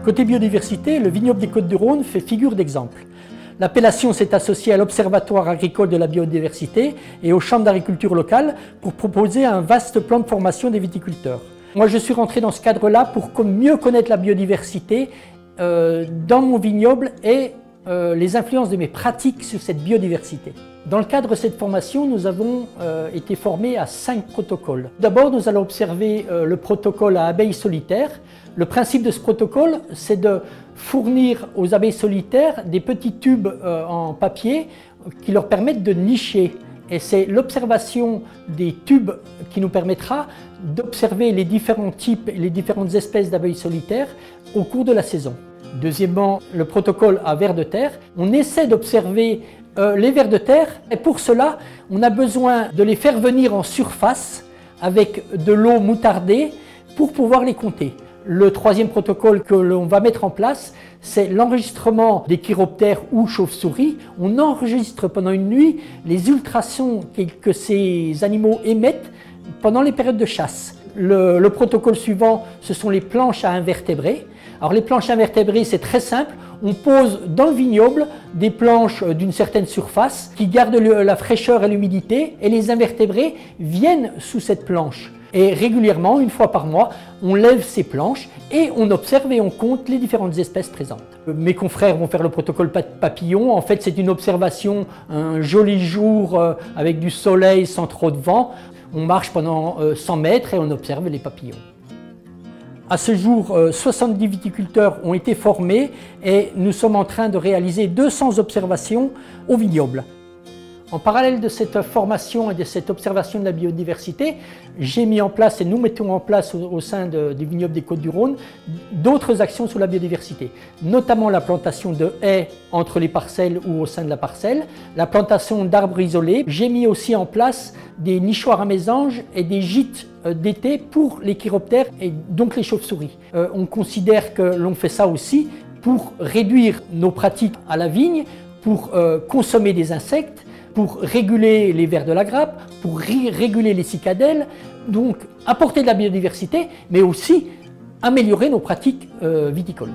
Côté biodiversité, le vignoble des Côtes-du-Rhône fait figure d'exemple. L'appellation s'est associée à l'Observatoire agricole de la biodiversité et aux chambres d'agriculture locales pour proposer un vaste plan de formation des viticulteurs. Moi, je suis rentré dans ce cadre-là pour mieux connaître la biodiversité dans mon vignoble et les influences de mes pratiques sur cette biodiversité. Dans le cadre de cette formation, nous avons été formés à 5 protocoles. D'abord, nous allons observer le protocole à abeilles solitaires. Le principe de ce protocole, c'est de fournir aux abeilles solitaires des petits tubes en papier qui leur permettent de nicher. Et c'est l'observation des tubes qui nous permettra d'observer les différents types et les différentes espèces d'abeilles solitaires au cours de la saison. Deuxièmement, le protocole à vers de terre. On essaie d'observer les vers de terre et pour cela, on a besoin de les faire venir en surface avec de l'eau moutardée pour pouvoir les compter. Le troisième protocole que l'on va mettre en place, c'est l'enregistrement des chiroptères ou chauves-souris. On enregistre pendant une nuit les ultrasons que ces animaux émettent pendant les périodes de chasse. Le protocole suivant, ce sont les planches à invertébrés. Alors les planches invertébrées, c'est très simple. On pose dans le vignoble des planches d'une certaine surface qui gardent la fraîcheur et l'humidité et les invertébrés viennent sous cette planche. Et régulièrement, une fois par mois, on lève ces planches et on observe et on compte les différentes espèces présentes. Mes confrères vont faire le protocole papillon. En fait, c'est une observation un joli jour avec du soleil sans trop de vent. On marche pendant 100 mètres et on observe les papillons. À ce jour, 70 viticulteurs ont été formés et nous sommes en train de réaliser 200 observations au vignoble. En parallèle de cette formation et de cette observation de la biodiversité, j'ai mis en place et nous mettons en place au sein du vignoble des Côtes-du-Rhône d'autres actions sur la biodiversité, notamment la plantation de haies entre les parcelles ou au sein de la parcelle, la plantation d'arbres isolés. J'ai mis aussi en place des nichoirs à mésanges et des gîtes d'été pour les chiroptères et donc les chauves-souris. On considère que l'on fait ça aussi pour réduire nos pratiques à la vigne, pour consommer des insectes, pour réguler les vers de la grappe, pour réguler les cicadelles, donc apporter de la biodiversité, mais aussi améliorer nos pratiques viticoles.